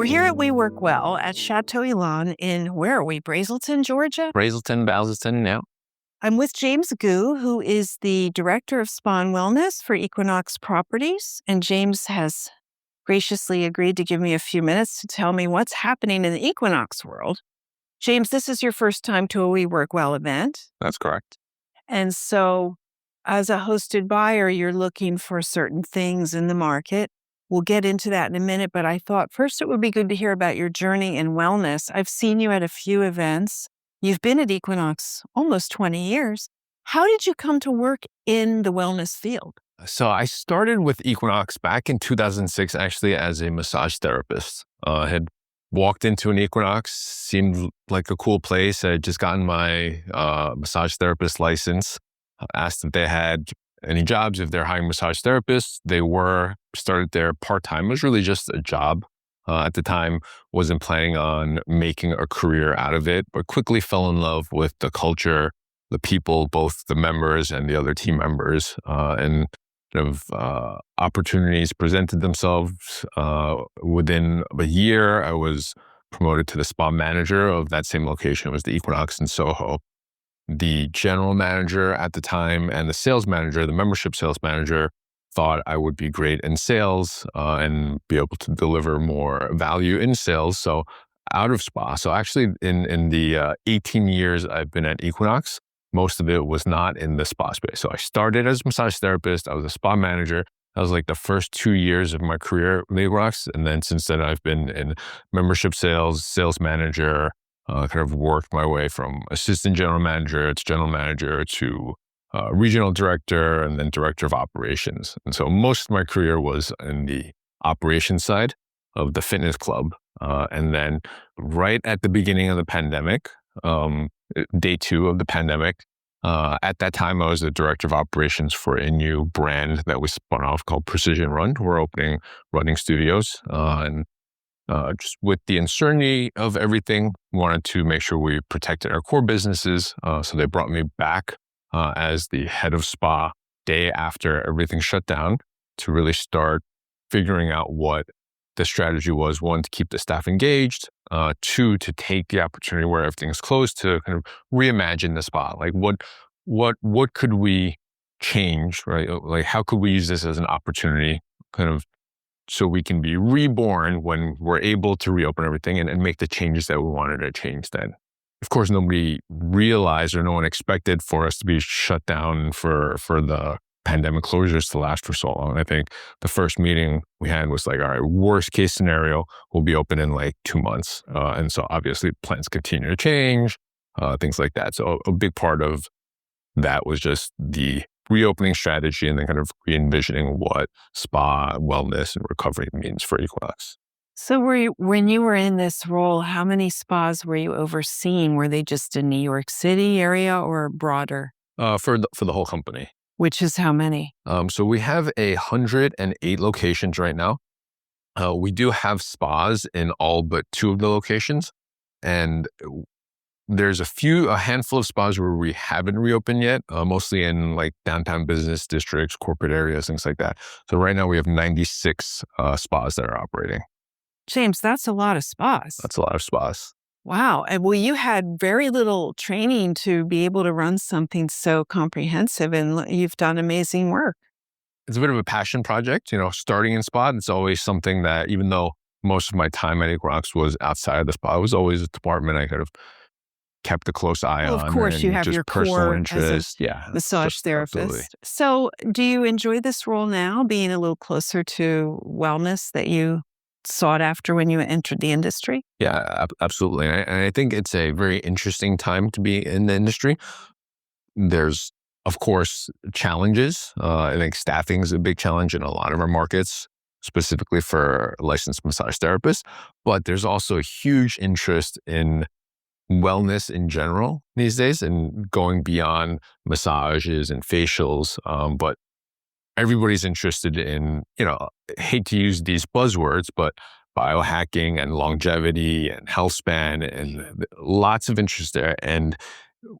We're here at We Work Well at Chateau Elan in, where are we, Brazelton, Georgia? Brazelton, now. I'm with James Gu, who is the Director of Spa and Wellness for Equinox Properties. And James has graciously agreed to give me a few minutes to tell me what's happening in the Equinox world. James, this is your first time to a We Work Well event. That's correct. And so as a hosted buyer, you're looking for certain things in the market. We'll get into that in a minute, but I thought first it would be good to hear about your journey in wellness. I've seen you at a few events. You've been at Equinox almost 20 years. How did you come to work in the wellness field? So I started with Equinox back in 2006, actually, as a massage therapist. I had walked into an Equinox, seemed like a cool place. I had just gotten my massage therapist license. Asked if they had any jobs, if they're hiring massage therapists. They were, started there part-time. It was really just a job. At the time, wasn't planning on making a career out of it, but quickly fell in love with the culture, the people, both the members and the other team members, and opportunities presented themselves. Within a year, I was promoted to the spa manager of that same location. It was the Equinox in Soho. The general manager at the time and the sales manager, the membership sales manager, thought I would be great in sales and be able to deliver more value in sales. So out of spa. So actually in the 18 years I've been at Equinox, most of it was not in the spa space. So I started as a massage therapist. I was a spa manager. That was like the first 2 years of my career at Equinox. And then since then I've been in membership sales, sales manager, kind of worked my way from assistant general manager to regional director and then director of operations. And so most of my career was in the operations side of the fitness club. And then right at the beginning of the pandemic, day 2 of the pandemic, at that time I was the director of operations for a new brand that was spun off called Precision Run. We're opening running studios and just with the uncertainty of everything, wanted to make sure we protected our core businesses. So they brought me back as the head of spa day after everything shut down to really start figuring out what the strategy was. 1, to keep the staff engaged. 2, to take the opportunity where everything's closed to kind of reimagine the spa. Like what could we change, right? Like how could we use this as an opportunity kind of so we can be reborn when we're able to reopen everything and make the changes that we wanted to change then. Of course, nobody realized or no one expected for us to be shut down for the pandemic closures to last for so long. I think the first meeting we had was like, all right, worst case scenario, we'll be open in like 2 months. And so obviously plans continue to change, things like that. So a big part of that was just the reopening strategy and then kind of re-envisioning what spa, wellness, and recovery means for Equinox. So when you were in this role, how many spas were you overseeing? Were they just in New York City area or broader? For the whole company. Which is how many? So we have 108 locations right now. We do have spas in all but 2 of the locations. And there's a handful of spas where we haven't reopened yet, mostly in like downtown business districts, corporate areas, things like that. So right now we have 96 spas that are operating. James, that's a lot of spas. That's a lot of spas. Wow. And well, you had very little training to be able to run something so comprehensive, and you've done amazing work. It's a bit of a passion project, starting in spa. It's always something that, even though most of my time at Equinox was outside of the spa, it was always a department I kind of kept a close eye on. Of course, you have your personal core interest. massage therapist. Absolutely. So do you enjoy this role now, being a little closer to wellness that you sought after when you entered the industry? Yeah, absolutely. And I think it's a very interesting time to be in the industry. There's, of course, challenges. I think staffing is a big challenge in a lot of our markets, specifically for licensed massage therapists. But there's also a huge interest in wellness in general these days and going beyond massages and facials. But everybody's interested in, hate to use these buzzwords, but biohacking and longevity and health span and lots of interest there. And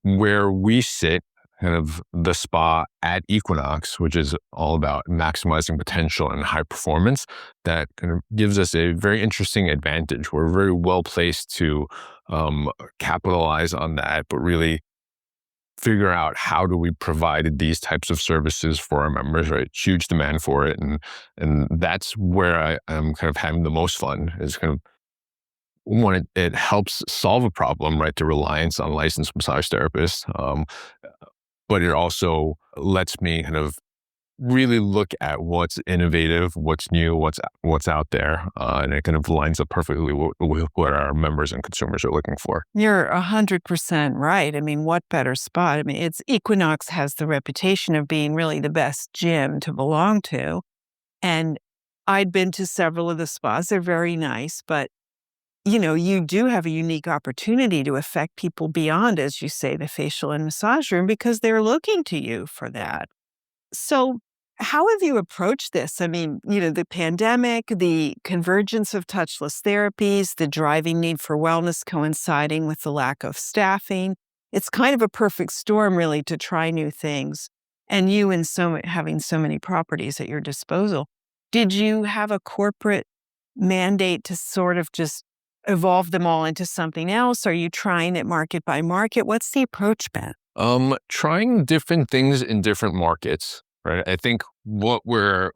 where we sit kind of the spa at Equinox, which is all about maximizing potential and high performance, that kind of gives us a very interesting advantage. We're very well placed to capitalize on that, but really figure out how do we provide these types of services for our members, right? Huge demand for it. And that's where I am kind of having the most fun, is kind of when it helps solve a problem, right? The reliance on licensed massage therapists. But it also lets me kind of really look at what's innovative, what's new, what's out there, and it kind of lines up perfectly with what our members and consumers are looking for. You're 100% right. I mean, what better spot? I mean, it's Equinox has the reputation of being really the best gym to belong to. And I'd been to several of the spas. They're very nice, but you do have a unique opportunity to affect people beyond, as you say, the facial and massage room, because they're looking to you for that. So, how have you approached this? I mean, the pandemic, the convergence of touchless therapies, the driving need for wellness coinciding with the lack of staffing. It's kind of a perfect storm, really, to try new things. And you and having so many properties at your disposal. Did you have a corporate mandate to sort of just evolve them all into something else? Are you trying it market by market? What's the approach been? Trying different things in different markets, right? I think what we've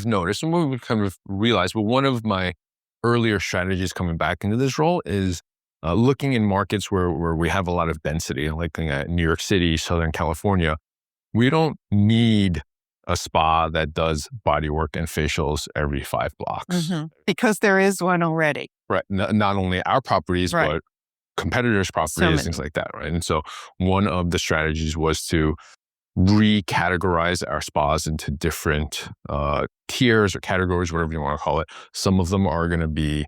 noticed and what we've kind of realized, but one of my earlier strategies coming back into this role is looking in markets where we have a lot of density, like looking at New York City, Southern California. We don't need a spa that does body work and facials every 5 blocks. Because there is one already. Right. Not only our properties, Right. but competitors' properties, things like that, right? And so one of the strategies was to recategorize our spas into different tiers or categories, whatever you want to call it. Some of them are going to be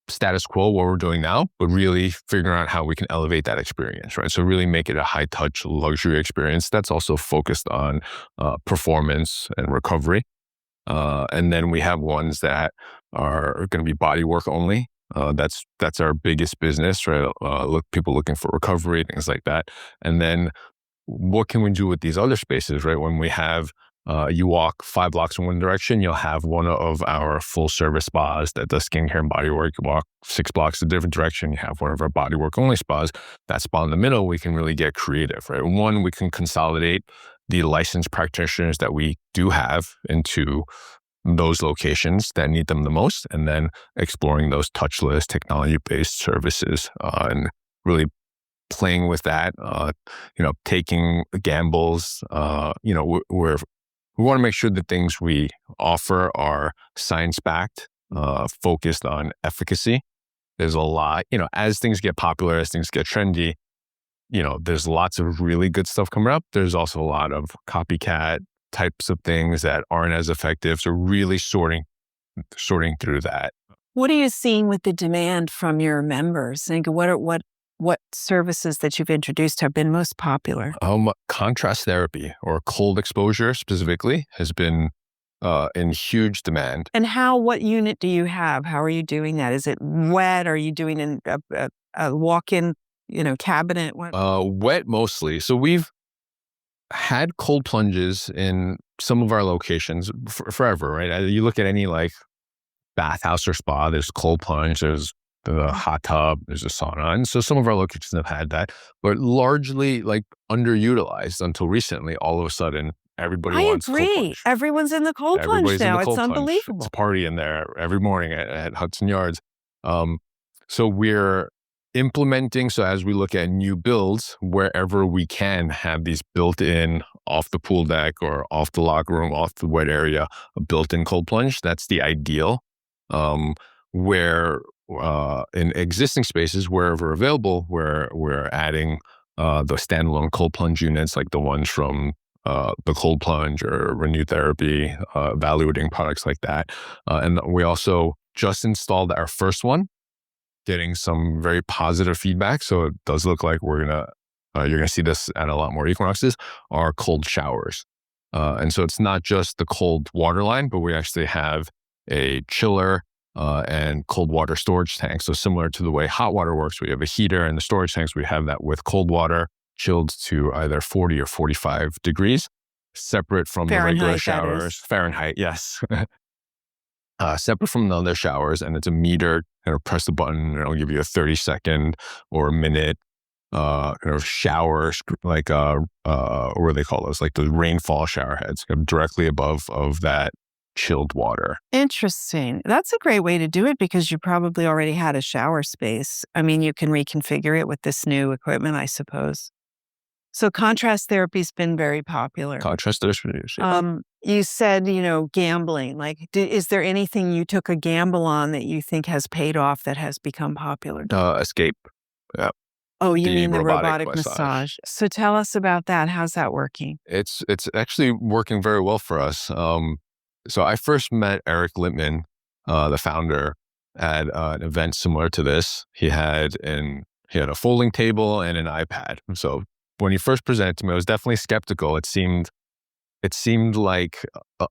status quo, what we're doing now, but really figuring out how we can elevate that experience, right? So really make it a high touch luxury experience that's also focused on performance and recovery. And then we have ones that are going to be body work only. That's our biggest business, right? People looking for recovery, things like that. And then what can we do with these other spaces, right? When we have you walk 5 blocks in one direction, you'll have one of our full service spas that does skincare and body work. You walk 6 blocks a different direction, you have one of our body work only spas. That spa in the middle, we can really get creative, right? One, we can consolidate the licensed practitioners that we do have into those locations that need them the most, and then exploring those touchless technology-based services and really playing with that, taking gambles. We want to make sure the things we offer are science-backed, focused on efficacy. There's a lot, as things get popular, as things get trendy, there's lots of really good stuff coming up. There's also a lot of copycat types of things that aren't as effective. So really sorting through that. What are you seeing with the demand from your members? And what services that you've introduced have been most popular? Contrast therapy, or cold exposure specifically, has been in huge demand. And what unit do you have? How are you doing that? Is it wet? Are you doing a walk-in, cabinet? Wet mostly. So we've had cold plunges in some of our locations forever, right? You look at any like bathhouse or spa, there's cold plunge, there's the hot tub, there's a sauna. And so some of our locations have had that, but largely like underutilized until recently. All of a sudden, everybody wants cold plunge. Everyone's in the cold plunge now. It's unbelievable. It's a party in there every morning at Hudson Yards. So we're implementing, so as we look at new builds, wherever we can have these built-in off the pool deck or off the locker room, off the wet area, a built-in cold plunge, that's the ideal. Where in existing spaces, wherever available, where we're adding the standalone cold plunge units, like the ones from the Cold Plunge or Renew Therapy, evaluating products like that. And we also just installed our first one, getting some very positive feedback. So it does look like you're gonna see this at a lot more Equinoxes, are cold showers. And so it's not just the cold water line, but we actually have a chiller and cold water storage tank. So similar to the way hot water works, we have a heater and the storage tanks, we have that with cold water. chilled to either 40 or 45 degrees, separate from the regular Fahrenheit, that is. showers. Fahrenheit, yes. Separate from the other showers, and it's a meter. Press the button, and it'll give you a 30-second or a minute shower, like what do they call those? Like those rainfall shower heads, directly above of that chilled water. Interesting. That's a great way to do it because you probably already had a shower space. I mean, you can reconfigure it with this new equipment, I suppose. So contrast therapy's been very popular. Contrast therapy. You said, gambling. Like, is there anything you took a gamble on that you think has paid off that has become popular? Escape. Yeah. Oh, you mean the robotic massage. So tell us about that. How's that working? It's actually working very well for us. So I first met Eric Littman, the founder, at an event similar to this. He had a folding table and an iPad. So when he first presented to me, I was definitely skeptical. It seemed like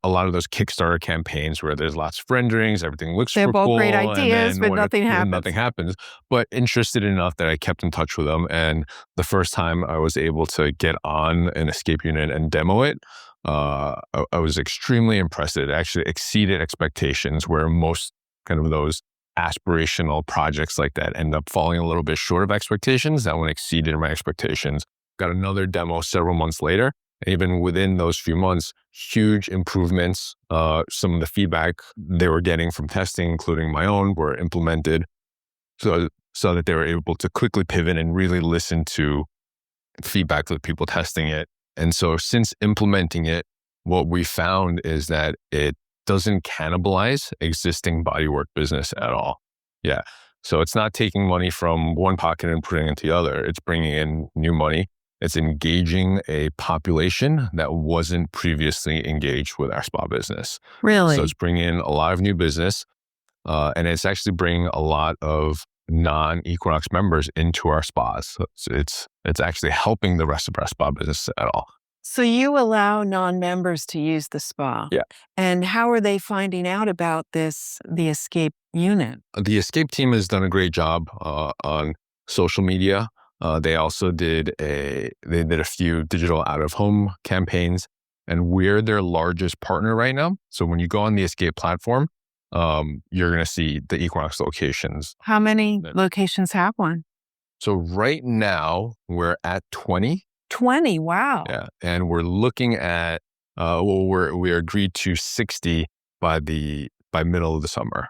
a lot of those Kickstarter campaigns where there's lots of renderings, everything looks They're super both cool, great ideas, but nothing happens. Nothing happens. But interested enough that I kept in touch with him. And the first time I was able to get on an escape unit and demo it, I was extremely impressed. It actually exceeded expectations, where most kind of those aspirational projects like that end up falling a little bit short of expectations. That one exceeded my expectations. Got another demo several months later. Even within those few months, huge improvements. Some of the feedback they were getting from testing, including my own, were implemented so that they were able to quickly pivot and really listen to feedback of the people testing it. And so since implementing it, what we found is that it doesn't cannibalize existing bodywork business at all. Yeah. So it's not taking money from one pocket and putting it into the other. It's bringing in new money. It's engaging a population that wasn't previously engaged with our spa business. Really? So it's bringing in a lot of new business, and it's actually bringing a lot of non-Equinox members into our spas. So it's actually helping the rest of our spa business at all. So you allow non-members to use the spa. Yeah. And how are they finding out about the escape unit? The escape team has done a great job on social media. They also did a few digital out-of-home campaigns, and we're their largest partner right now. So when you go on the Escape platform, you're going to see the Equinox locations. How many locations have one? So right now we're at 20. 20, wow. Yeah, and we're looking at we agreed to 60 by middle of the summer.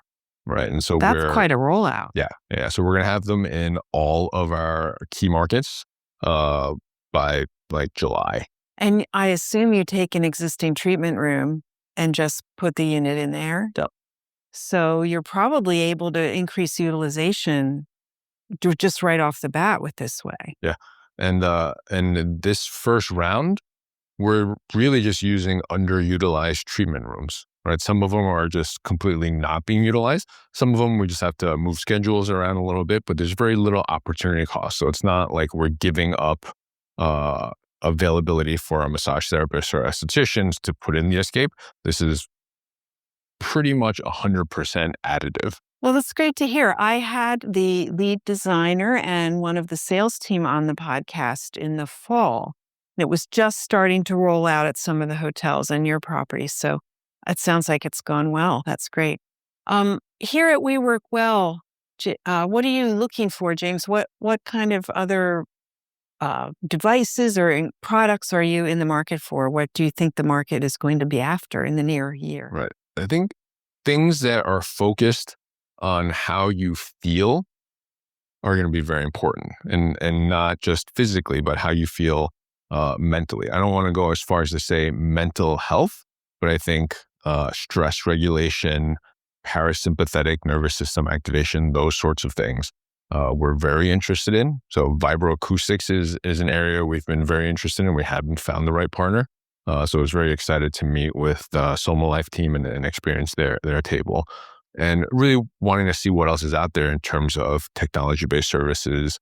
Right. And so that's quite a rollout. Yeah. Yeah. So we're going to have them in all of our key markets by like July. And I assume you take an existing treatment room and just put the unit in there. Yep. So you're probably able to increase utilization just right off the bat with this way. Yeah. And this first round, we're really just using underutilized treatment rooms. Right. Some of them are just completely not being utilized. Some of them we just have to move schedules around a little bit, but there's very little opportunity cost. So it's not like we're giving up availability for our massage therapists or estheticians to put in the escape. This is pretty much 100% additive. Well, that's great to hear. I had the lead designer and one of the sales team on the podcast in the fall. It was just starting to roll out at some of the hotels on your property. So it sounds like it's gone well. That's great. Here at We Work Well, what are you looking for, James? What kind of other devices or products are you in the market for? What do you think the market is going to be after in the near year? Right. I think things that are focused on how you feel are going to be very important, and not just physically, but how you feel mentally. I don't want to go as far as to say mental health, but I think stress regulation, parasympathetic nervous system activation, those sorts of things we're very interested in. So vibroacoustics is an area we've been very interested in. We haven't found the right partner. So I was very excited to meet with the Soma Life team and experience their table, and really wanting to see what else is out there in terms of technology-based services,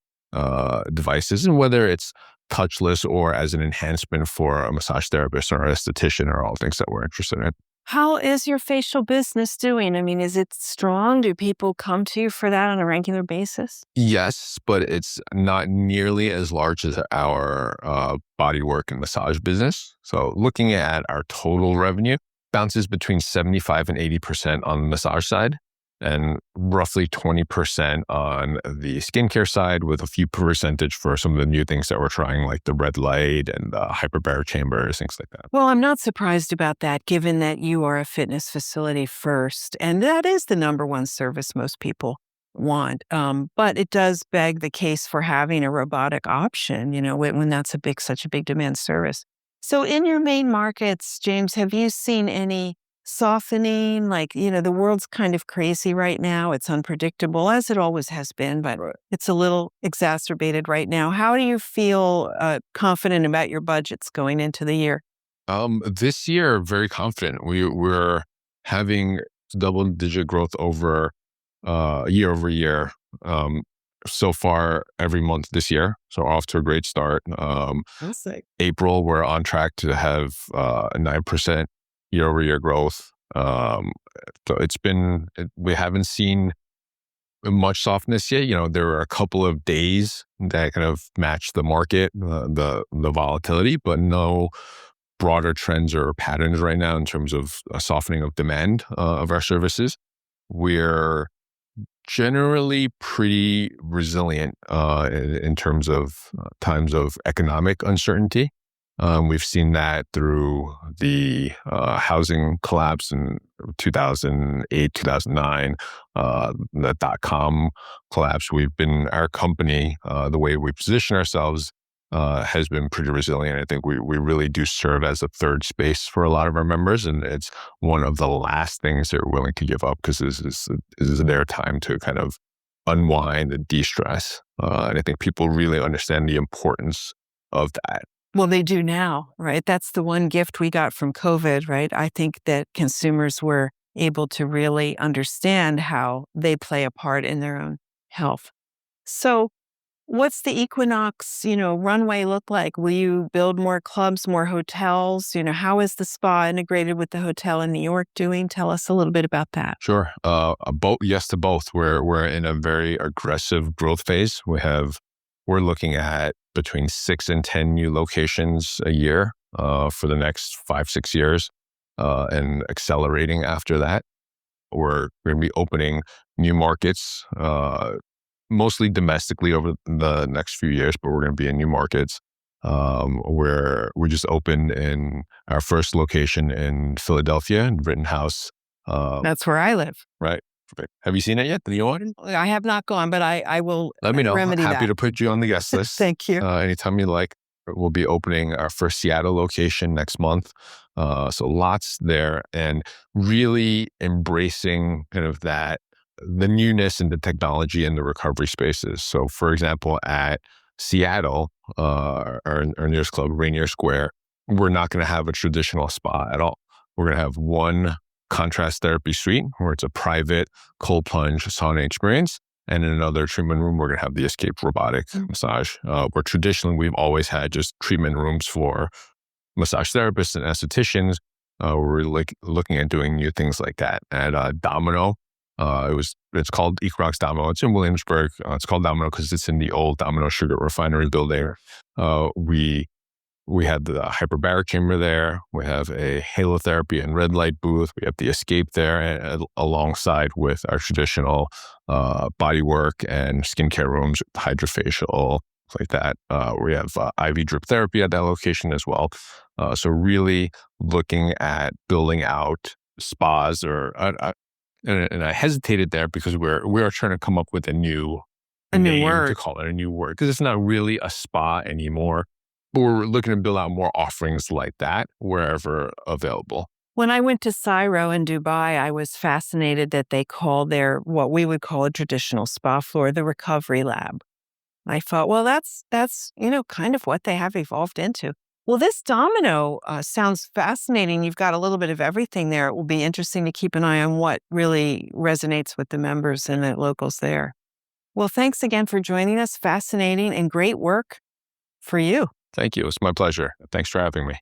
devices, and whether it's touchless or as an enhancement for a massage therapist or an esthetician are all things that we're interested in. How is your facial business doing? I mean, is it strong? Do people come to you for that on a regular basis? Yes, but it's not nearly as large as our bodywork and massage business. So looking at our total revenue, bounces between 75 and 80% on the massage side and roughly 20% on the skincare side, with a few percentage for some of the new things that we're trying, like the red light and the hyperbaric chambers, things like that. Well, I'm not surprised about that, given that you are a fitness facility first, and that is the number one service most people want. But it does beg the case for having a robotic option, when that's such a big demand service. So, in your main markets, James, have you seen any softening? Like, the world's kind of crazy right now. It's unpredictable, as it always has been, but Right. it's a little exacerbated right now. How do you feel confident about your budgets going into the year? This year, very confident. We're having double-digit growth year over year. Um, so far every month this year. So off to a great start. That's like April, we're on track to have a 9% year over year growth. So we haven't seen much softness yet. There were a couple of days that kind of matched the market, the volatility, but no broader trends or patterns right now in terms of a softening of demand of our services. We're generally pretty resilient in terms of times of economic uncertainty. We've seen that through the housing collapse in 2008, 2009, the dot-com collapse. Our company, the way we position ourselves, has been pretty resilient. I think we really do serve as a third space for a lot of our members, and it's one of the last things they're willing to give up, because this is their time to kind of unwind and de-stress. And I think people really understand the importance of that. Well, they do now, right? That's the one gift we got from COVID, right? I think that consumers were able to really understand how they play a part in their own health. So, what's the Equinox, runway look like? Will you build more clubs, more hotels? How is the spa integrated with the hotel in New York doing? Tell us a little bit about that. Sure. Yes to both. We're in a very aggressive growth phase. We're looking at between 6 and 10 new locations a year for the next 5, 6 years, and accelerating after that. We're going to be opening new markets, mostly domestically over the next few years, but we're going to be in new markets. Where we just opened in our first location in Philadelphia, in Rittenhouse. That's where I live. Right. Perfect. Have you seen it yet? The new one? I have not gone, but I will Let me know. remedy Happy that. to put you on the guest list. Thank you. Anytime you like. We'll be opening our first Seattle location next month. So lots there, and really embracing kind of the newness and the technology in the recovery spaces. So for example, at Seattle, our nearest club, Rainier Square, we're not going to have a traditional spa at all. We're going to have one contrast therapy suite where it's a private cold plunge sauna experience. And in another treatment room, we're going to have the Escape robotic massage, where traditionally we've always had just treatment rooms for massage therapists and estheticians. We're looking at doing new things like that. At Domino, it's called Equinox Domino. It's in Williamsburg. It's called Domino because it's in the old Domino sugar refinery building. We had the hyperbaric chamber there. We have a halotherapy and red light booth. We have the Escape there, alongside with our traditional body work and skincare rooms, hydrofacial, like that. We have IV drip therapy at that location as well. So really looking at building out spas, and I hesitated there because we are trying to come up with a new word to call it, a new word, because it's not really a spa anymore. But we're looking to build out more offerings like that wherever available. When I went to Cairo in Dubai, I was fascinated that they call their, what we would call a traditional spa floor, the recovery lab. I thought, well, that's kind of what they have evolved into. Well, this Domino sounds fascinating. You've got a little bit of everything there. It will be interesting to keep an eye on what really resonates with the members and the locals there. Well, thanks again for joining us. Fascinating and great work for you. Thank you. It's my pleasure. Thanks for having me.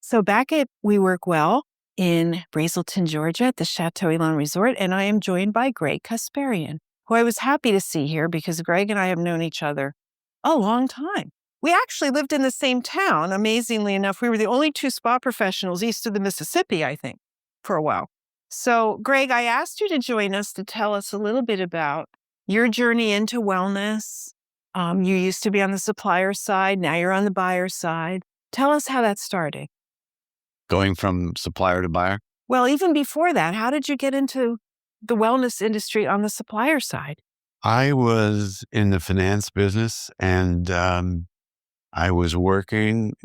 So back at We Work Well, in Brazelton, Georgia at the Chateau Elan Resort, and I am joined by Greg Kasparian, who I was happy to see here because Greg and I have known each other a long time. We actually lived in the same town, amazingly enough. We were the only two spa professionals east of the Mississippi, I think, for a while. So, Greg, I asked you to join us to tell us a little bit about your journey into wellness. You used to be on the supplier side, now you're on the buyer side. Tell us how that started. Going from supplier to buyer? Well, even before that, how did you get into the wellness industry on the supplier side? I was in the finance business, and I was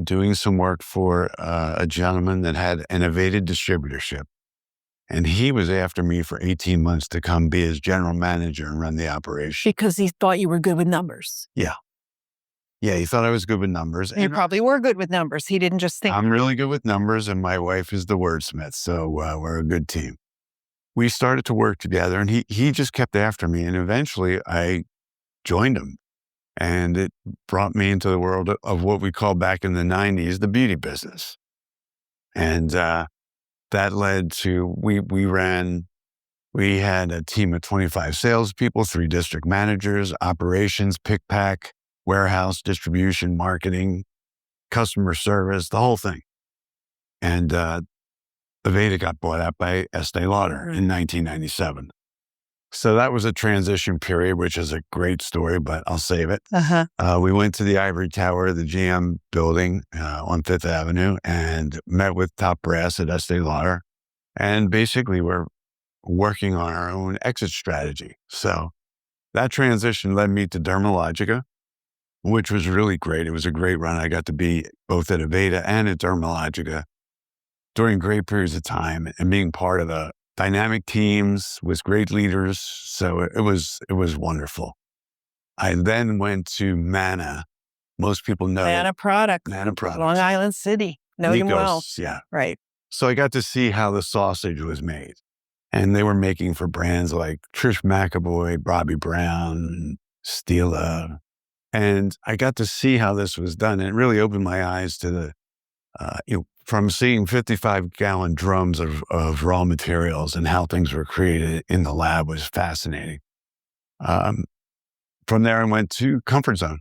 doing some work for a gentleman that had an evaded distributorship. And he was after me for 18 months to come be his general manager and run the operation. Because he thought you were good with numbers. Yeah. Yeah, he thought I was good with numbers. You probably were good with numbers. He didn't just think. I'm really good with numbers, and my wife is the wordsmith, so we're a good team. We started to work together, and he just kept after me, and eventually I joined him. And it brought me into the world of what we call back in the 90s, the beauty business. And that led to, we had a team of 25 salespeople, 3 district managers, operations, pick, pack, warehouse, distribution, marketing, customer service, the whole thing. And Aveda got bought out by Estee Lauder in 1997. So that was a transition period, which is a great story, but I'll save it. We went to the Ivory Tower, the GM building on Fifth Avenue, and met with top brass at Estee Lauder. And basically, we're working on our own exit strategy. So that transition led me to Dermalogica, which was really great. It was a great run. I got to be both at Aveda and at Dermalogica during great periods of time, and being part of the dynamic teams with great leaders. So it was wonderful. I then went to Manna. Most people know Manna Products. Long Island City. Know them well. Yeah. Right. So I got to see how the sausage was made. And they were making for brands like Trish McAvoy, Bobby Brown, Stila. And I got to see how this was done. And it really opened my eyes to the, from seeing 55-gallon drums of raw materials and how things were created in the lab was fascinating. From there, I went to Comfort Zone.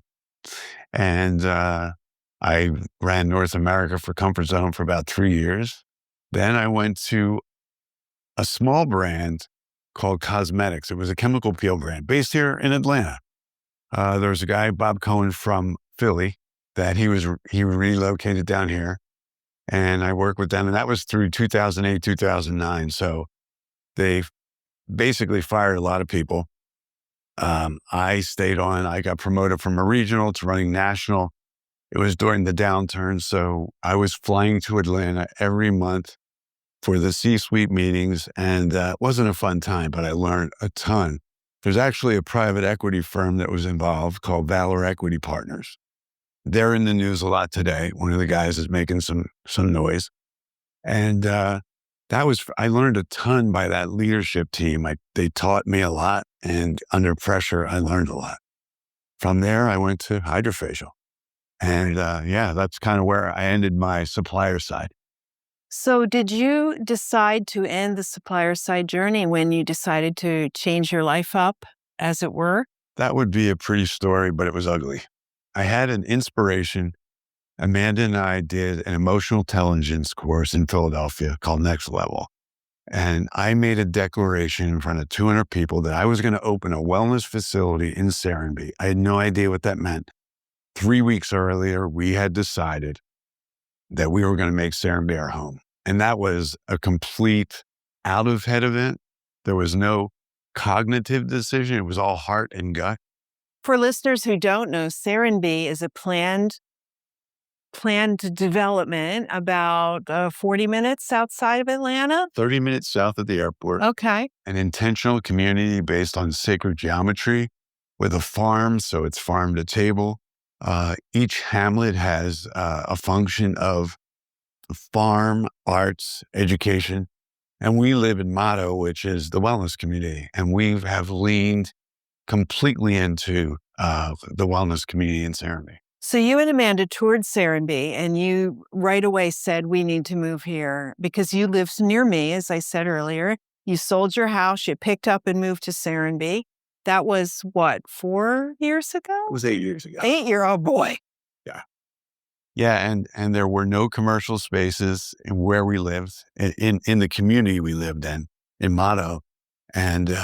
And I ran North America for Comfort Zone for about 3 years. Then I went to a small brand called Cosmetics. It was a chemical peel brand based here in Atlanta. There was a guy, Bob Cohen from Philly, that he relocated down here. And I worked with them, and that was through 2008, 2009. So they basically fired a lot of people. I stayed on. I got promoted from a regional to running national. It was during the downturn. So I was flying to Atlanta every month for the C-suite meetings. And it wasn't a fun time, but I learned a ton. There's actually a private equity firm that was involved called Valor Equity Partners. They're in the news a lot today. One of the guys is making some noise. And I learned a ton by that leadership team. They taught me a lot, and under pressure, I learned a lot. From there, I went to Hydrofacial. And that's kind of where I ended my supplier side. So did you decide to end the supplier side journey when you decided to change your life up, as it were? That would be a pretty story, but it was ugly. I had an inspiration. Amanda and I did an emotional intelligence course in Philadelphia called Next Level. And I made a declaration in front of 200 people that I was going to open a wellness facility in Serenbe. I had no idea what that meant. 3 weeks earlier, we had decided that we were going to make Serenbe our home. And that was a complete out of head event. There was no cognitive decision. It was all heart and gut. For listeners who don't know, Serenbe is a planned development about 40 minutes outside of Atlanta. 30 minutes south of the airport. Okay. An intentional community based on sacred geometry with a farm, so it's farm to table. Each hamlet has a function of farm, arts, education, and we live in Motto, which is the wellness community. And we have leaned completely into the wellness community in Serenbe. So you and Amanda toured Serenbe, and you right away said, we need to move here because you lived near me, as I said earlier. You sold your house, you picked up and moved to Serenbe. That was what, 4 years ago? It was 8 years ago. 8 year old boy. Yeah, and there were no commercial spaces in where we lived, in the community we lived in Motto. And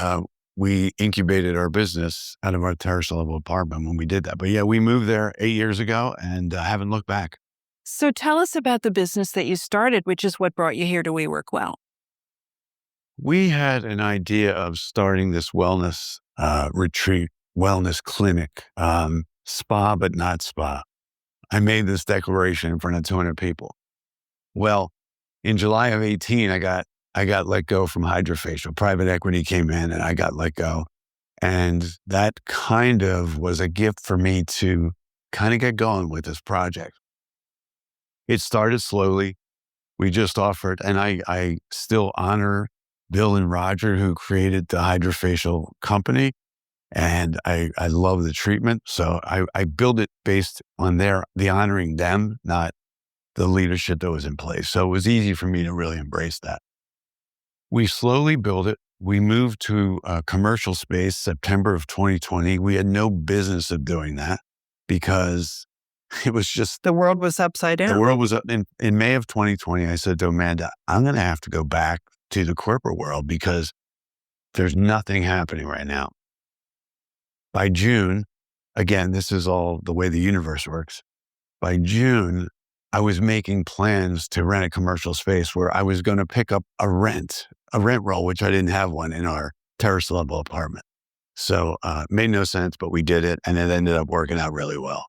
we incubated our business out of our terrace level apartment when we did that. But yeah, we moved there 8 years ago and haven't looked back. So tell us about the business that you started, which is what brought you here to WeWork Well. We had an idea of starting this wellness retreat, wellness clinic, spa, but not spa. I made this declaration in front of 200 people. Well, in July of 18, I got let go from Hydrofacial. Private equity came in and I got let go. And that kind of was a gift for me to kind of get going with this project. It started slowly. We just offered, and I still honor Bill and Roger, who created the Hydrofacial company. And I love the treatment. So I built it based on the honoring them, not the leadership that was in place. So it was easy for me to really embrace that. We slowly built it. We moved to a commercial space September of 2020. We had no business of doing that because it was just, The world was upside the down. world was up. In May of 2020, I said to Amanda, I'm going to have to go back to the corporate world because there's nothing happening right now. By June, again, this is all the way the universe works. By June, I was making plans to rent a commercial space where I was going to pick up a rent roll, which I didn't have one in our terrace level apartment. So it made no sense, but we did it. And it ended up working out really well.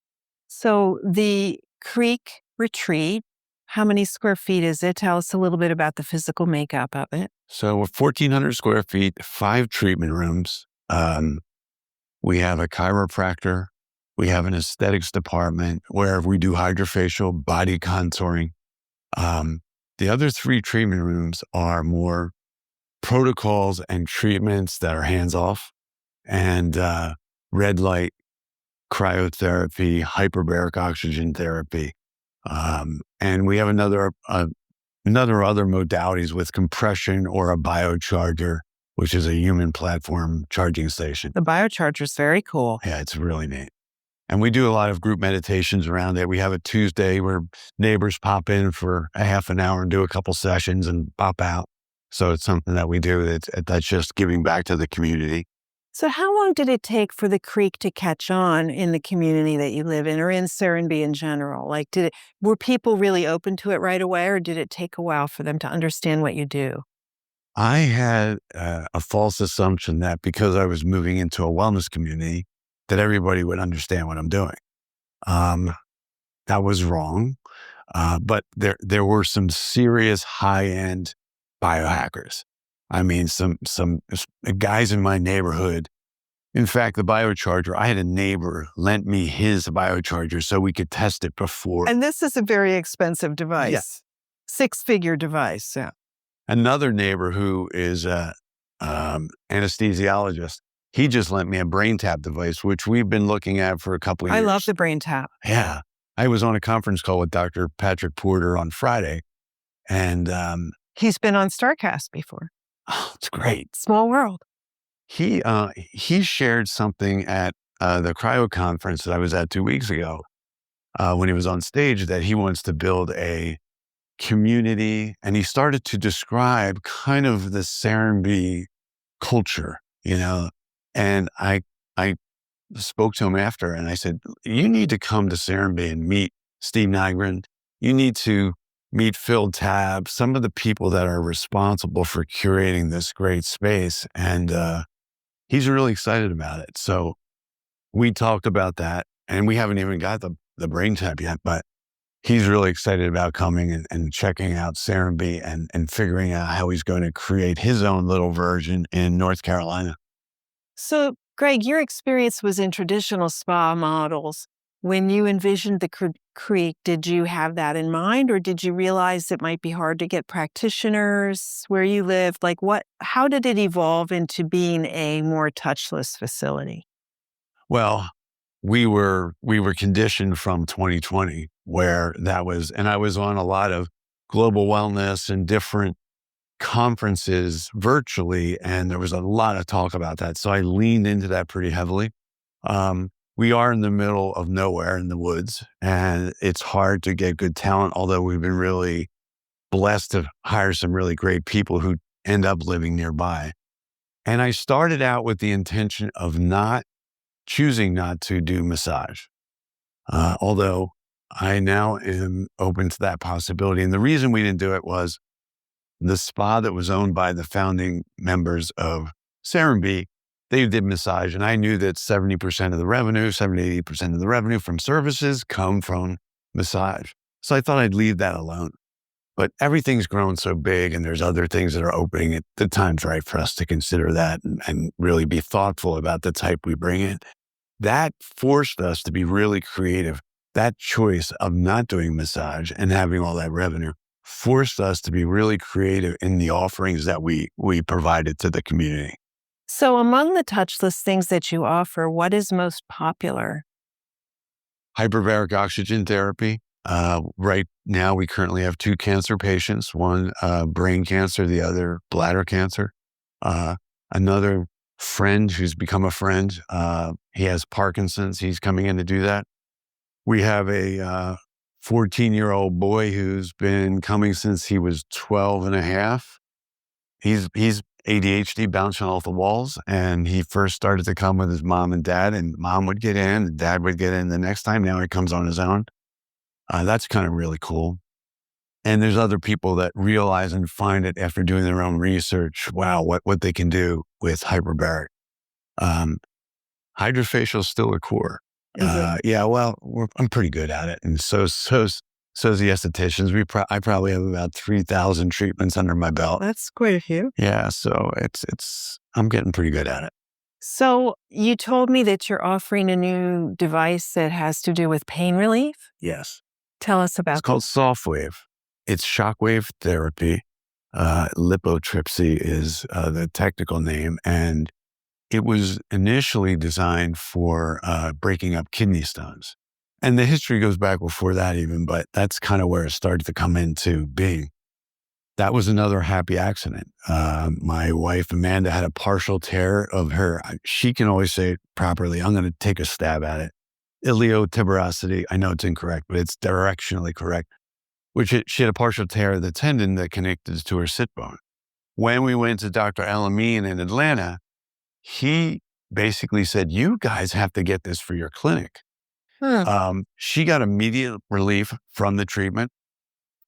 So the Creek Retreat, how many square feet is it? Tell us a little bit about the physical makeup of it. So we're 1,400 square feet, 5 treatment rooms. We have a chiropractor. We have an aesthetics department where we do hydrofacial, body contouring. The other 3 treatment rooms are more protocols and treatments that are hands off, and red light, cryotherapy, hyperbaric oxygen therapy. And we have other modalities with compression or a biocharger, which is a human platform charging station. The biocharger is very cool. Yeah, it's really neat. And we do a lot of group meditations around it. We have a Tuesday where neighbors pop in for a half an hour and do a couple sessions and pop out. So it's something that we do that's just giving back to the community. So how long did it take for the Creek to catch on in the community that you live in or in Serenbe in general? Like, were people really open to it right away, or did it take a while for them to understand what you do? I had a false assumption that because I was moving into a wellness community, that everybody would understand what I'm doing. That was wrong. But there were some serious high-end biohackers. I mean, some guys in my neighborhood. In fact, the biocharger, I had a neighbor lent me his biocharger so we could test it before. And this is a very expensive device. Yeah. 6-figure device. Yeah. Another neighbor who is a anesthesiologist, he just lent me a brain tap device, which we've been looking at for a couple of years. I love the brain tap. Yeah. I was on a conference call with Dr. Patrick Porter on Friday, and He's been on StarCast before. oh, it's great. Small world. He shared something at the cryo conference that I was at 2 weeks ago when he was on stage that he wants to build a community, and he started to describe kind of the Serenbe culture, and I spoke to him after and I said, you need to come to Serenbe and meet Steve Nygren. You need to meet Phil Tabb, some of the people that are responsible for curating this great space. And he's really excited about it. So we talked about that, and we haven't even got the brain tap yet, but he's really excited about coming and checking out Serenbe and figuring out how he's going to create his own little version in North Carolina. So, Greg, your experience was in traditional spa models. When you envisioned the Creek, did you have that in mind, or did you realize it might be hard to get practitioners where you lived? Like, how did it evolve into being a more touchless facility? Well, we were conditioned from 2020 where that was, and I was on a lot of global wellness and different conferences virtually, and there was a lot of talk about that. So I leaned into that pretty heavily. We are in the middle of nowhere in the woods, and it's hard to get good talent, although we've been really blessed to hire some really great people who end up living nearby. And I started out with the intention of choosing not to do massage, although I now am open to that possibility. And the reason we didn't do it was the spa that was owned by the founding members of Serenbe, they did massage. And I knew that 70% of the revenue, 70, 80% of the revenue from services come from massage. So I thought I'd leave that alone. But everything's grown so big and there's other things that are opening. The time's right for us to consider that and really be thoughtful about the type we bring in. That forced us to be really creative. That choice of not doing massage and having all that revenue forced us to be really creative in the offerings that we provided to the community. So among the touchless things that you offer, what is most popular? Hyperbaric oxygen therapy. Right now, we currently have 2 cancer patients, one brain cancer, the other bladder cancer. Another friend who's become a friend, he has Parkinson's. He's coming in to do that. We have a 14-year-old boy who's been coming since he was 12 and a half. He's ADHD bouncing off the walls, and he first started to come with his mom and dad, and mom would get in, and dad would get in the next time. Now he comes on his own. That's kind of really cool. And there's other people that realize and find it after doing their own research. Wow, what they can do with hyperbaric. Hydrofacial is still a core. Yeah, well, I'm pretty good at it. And so's the estheticians. I probably have about 3,000 treatments under my belt. That's quite a few. Yeah, so I'm getting pretty good at it. So you told me that you're offering a new device that has to do with pain relief. Yes. Tell us about It's called SoftWave. It's shockwave therapy. Lithotripsy is the technical name. And it was initially designed for breaking up kidney stones. And the history goes back before that even, but that's kind of where it started to come into being. That was another happy accident. My wife, Amanda, had a partial tear of her, she can always say it properly. I'm going to take a stab at it. Iliotuberosity. I know it's incorrect, but it's directionally correct. She had a partial tear of the tendon that connected to her sit bone. When we went to Dr. Alameen in Atlanta, he basically said, you guys have to get this for your clinic. She got immediate relief from the treatment.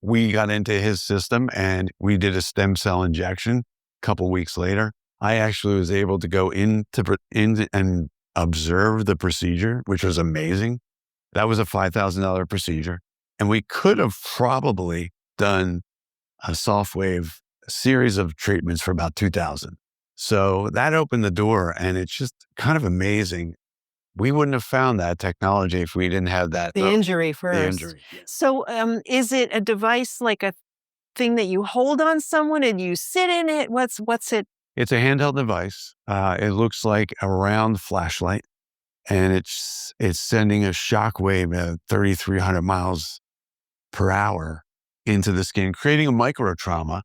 We got into his system and we did a stem cell injection a couple of weeks later. I actually was able to go in and observe the procedure, which was amazing. That was a $5,000 procedure. And we could have probably done a SoftWave series of treatments for about $2,000. So that opened the door, and it's just kind of amazing. We wouldn't have found that technology if we didn't have that. The injury first. The injury. Yeah. So is it a device like a thing that you hold on someone and you sit in it? What's it? It's a handheld device. It looks like a round flashlight, and it's sending a shock wave at 3,300 miles per hour into the skin, creating a micro trauma.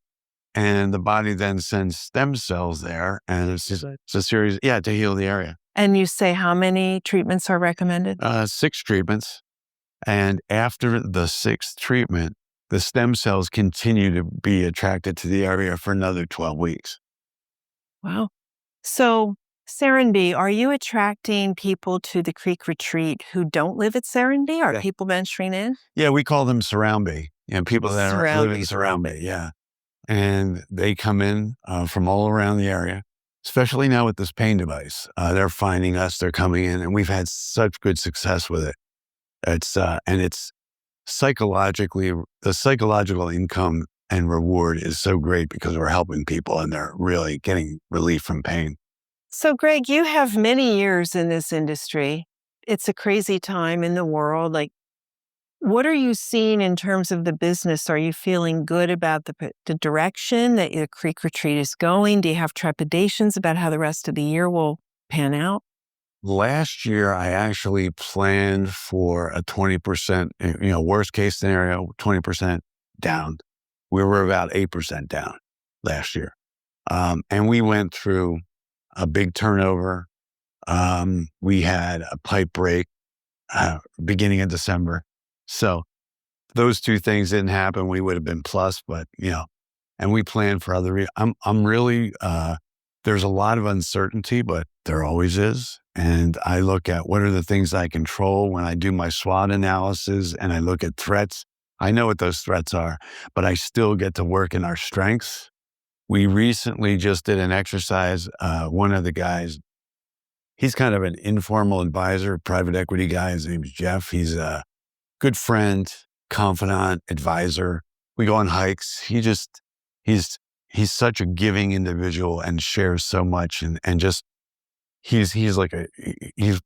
And the body then sends stem cells there, and it's a series, to heal the area. And you say how many treatments are recommended? 6 treatments. And after the 6th treatment, the stem cells continue to be attracted to the area for another 12 weeks. Wow. So Serenbe, are you attracting people to the Creek Retreat who don't live at Serenbe? Are people venturing in? Yeah, we call them Surroundbe. People that live in Surroundbe, yeah. And they come in from all around the area, especially now with this pain device. They're finding us, they're coming in, and we've had such good success with it. It's psychologically, the psychological income and reward is so great because we're helping people and they're really getting relief from pain. So Greg, you have many years in this industry. It's a crazy time in the world. What are you seeing in terms of the business? Are you feeling good about the direction that the Creek Retreat is going? Do you have trepidations about how the rest of the year will pan out? Last year, I actually planned for a 20%, worst case scenario, 20% down. We were about 8% down last year. And we went through a big turnover. We had a pipe break beginning of December. So those two things didn't happen. We would have been plus, but and we planned for other. I'm really. There's a lot of uncertainty, but there always is. And I look at what are the things I control when I do my SWOT analysis, and I look at threats. I know what those threats are, but I still get to work in our strengths. We recently just did an exercise. One of the guys, he's kind of an informal advisor, private equity guy. His name is Jeff. He's a good friend, confidant, advisor. We go on hikes. He's such a giving individual and shares so much. And just, he's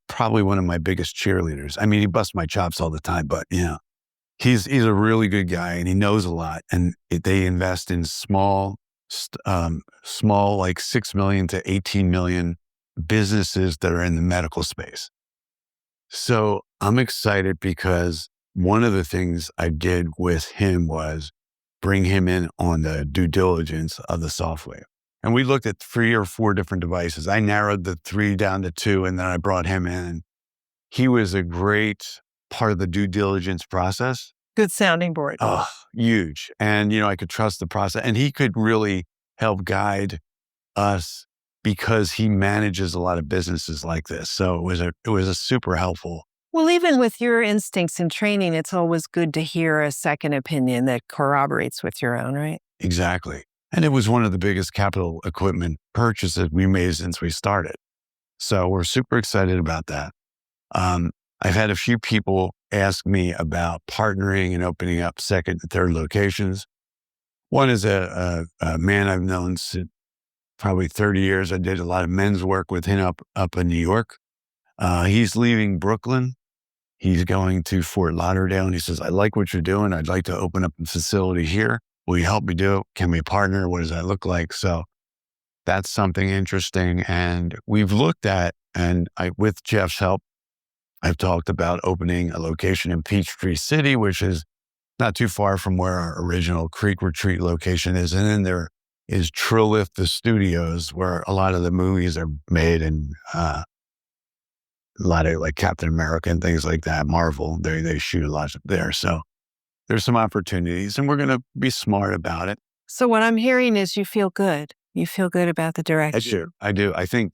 probably one of my biggest cheerleaders. I mean, he busts my chops all the time, but he's a really good guy and he knows a lot. And they invest in small, like 6 million to 18 million businesses that are in the medical space. So I'm excited because one of the things I did with him was bring him in on the due diligence of the software. And we looked at 3 or 4 different devices. I narrowed the 3 down to 2, and then I brought him in. He was a great part of the due diligence process. Good sounding board. Oh, huge. And, I could trust the process. And he could really help guide us because he manages a lot of businesses like this. So it was a super helpful. Well, even with your instincts and training, it's always good to hear a second opinion that corroborates with your own, right? Exactly. And it was one of the biggest capital equipment purchases we made since we started. So we're super excited about that. I've had a few people ask me about partnering and opening up second and third locations. One is a man I've known since probably 30 years. I did a lot of men's work with him up in New York. He's leaving Brooklyn. He's going to Fort Lauderdale, and he says, I like what you're doing. I'd like to open up a facility here. Will you help me do it? Can we partner? What does that look like? So that's something interesting. And we've looked at, with Jeff's help, I've talked about opening a location in Peachtree City, which is not too far from where our original Creek Retreat location is. And then there is Trilith, the studios, where a lot of the movies are made, and a lot of like Captain America and things like that. Marvel, they shoot a lot there. So there's some opportunities, and we're going to be smart about it. So what I'm hearing is you feel good. You feel good about the direction. I do. I think,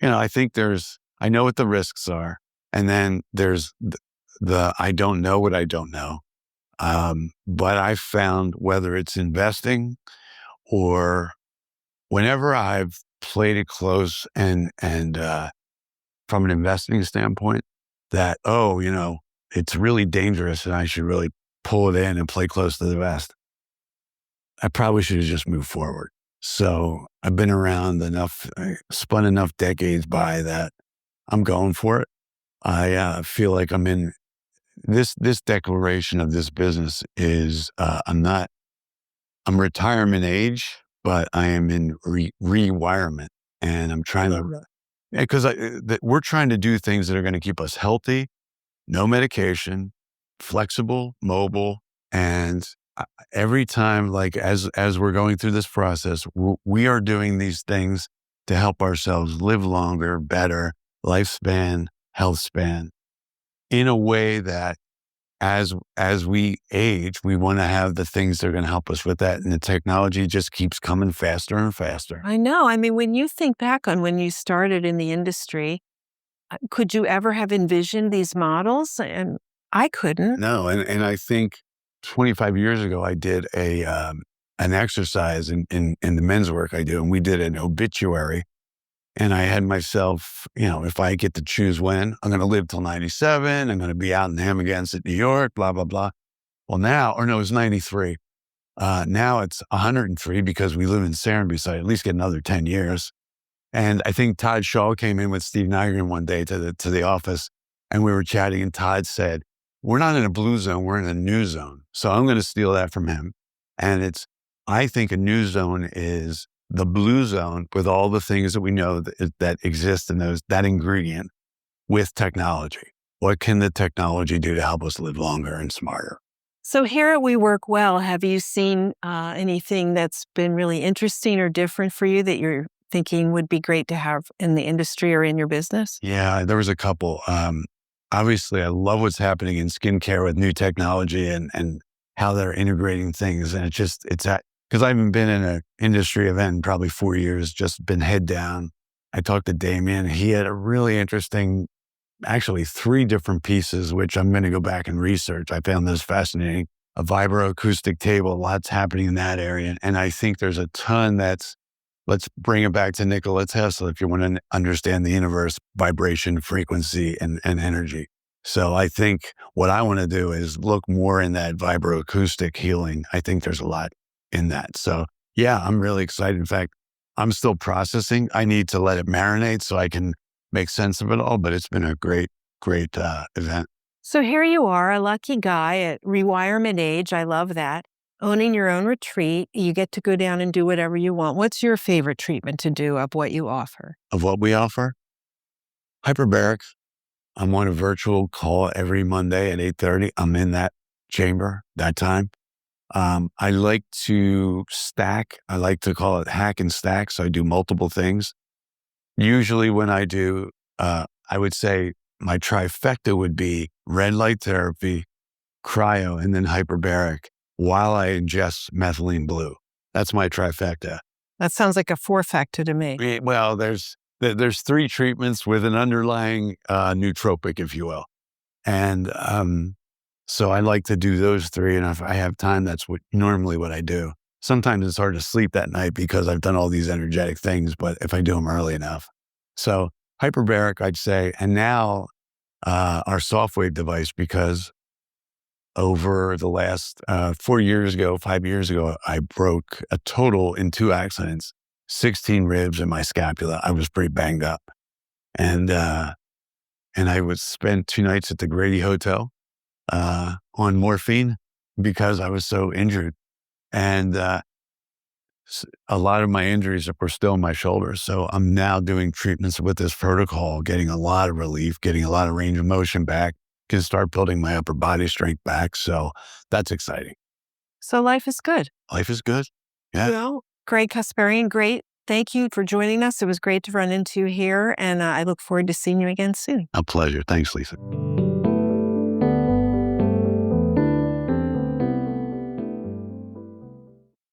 I know what the risks are. And then there's the I don't know what I don't know. But I've found whether it's investing or whenever I've played it close and from an investing standpoint, that, it's really dangerous and I should really pull it in and play close to the vest, I probably should have just moved forward. So I've been around enough, spun enough decades by that I'm going for it. I feel like I'm in this declaration of this business is, I'm retirement age, but I am in rewirement, and I'm trying to, because we're trying to do things that are going to keep us healthy, no medication, flexible, mobile. And every time, like as we're going through this process, we are doing these things to help ourselves live longer, better, lifespan, health span, in a way that as we age, we want to have the things that are going to help us with that. And the technology just keeps coming faster and faster. I know. I mean, when you think back on when you started in the industry, could you ever have envisioned these models? And I couldn't. No. And I think 25 years ago, I did an exercise in the men's work I do, and we did an obituary. And I had myself, if I get to choose when, I'm going to live till 97. I'm going to be out in Hamagans, New York, blah, blah, blah. Well, it was 93. Now it's 103 because we live in Serenby, so I at least get another 10 years. And I think Todd Shaw came in with Steve Nygren one day to the office, and we were chatting, and Todd said, we're not in a blue zone, we're in a new zone. So I'm going to steal that from him. And I think a new zone is the blue zone with all the things that we know that exist in that ingredient. with technology. What can the technology do to help us live longer and smarter? So here at We Work Well, have you seen anything that's been really interesting or different for you that you're thinking would be great to have in the industry or in your business? Yeah, there was a couple. Obviously, I love what's happening in skincare with new technology and how they're integrating things. And it's that because I haven't been in an industry event in probably 4 years, just been head down. I talked to Damien. He had a really interesting, actually 3 different pieces, which I'm going to go back and research. I found this fascinating. A vibroacoustic table, lots happening in that area. And I think there's a ton let's bring it back to Nikola Tesla if you want to understand the universe, vibration, frequency, and energy. So I think what I want to do is look more in that vibroacoustic healing. I think there's a lot in that. So yeah, I'm really excited. In fact, I'm still processing. I need to let it marinate so I can make sense of it all, but it's been a great event. So here you are, a lucky guy at rewirement age. I love that. Owning your own retreat. You get to go down and do whatever you want. What's your favorite treatment to do of what you offer? Of what we offer, hyperbarics. I'm on a virtual call every Monday at 8:30. I'm in that chamber that time. I like to stack. I like to call it hack and stack. So I do multiple things. Usually when I do, I would say my trifecta would be red light therapy, cryo, and then hyperbaric while I ingest methylene blue. That's my trifecta. That sounds like a four-factor to me. Well, there's 3 treatments with an underlying nootropic, if you will. And so I like to do those 3. And if I have time, that's normally what I do. Sometimes it's hard to sleep that night because I've done all these energetic things, but if I do them early enough. So hyperbaric, I'd say. And now our soft wave device, because over the last 5 years ago, I broke a total in 2 accidents, 16 ribs in my scapula. I was pretty banged up. And I would spend 2 nights at the Grady Hotel on morphine because I was so injured. And a lot of my injuries were still in my shoulders. So I'm now doing treatments with this protocol, getting a lot of relief, getting a lot of range of motion back, can start building my upper body strength back. So that's exciting. So life is good. Life is good. Yeah. Well, Greg Kasparian, great. Thank you for joining us. It was great to run into you here, and I look forward to seeing you again soon. A pleasure. Thanks, Lisa.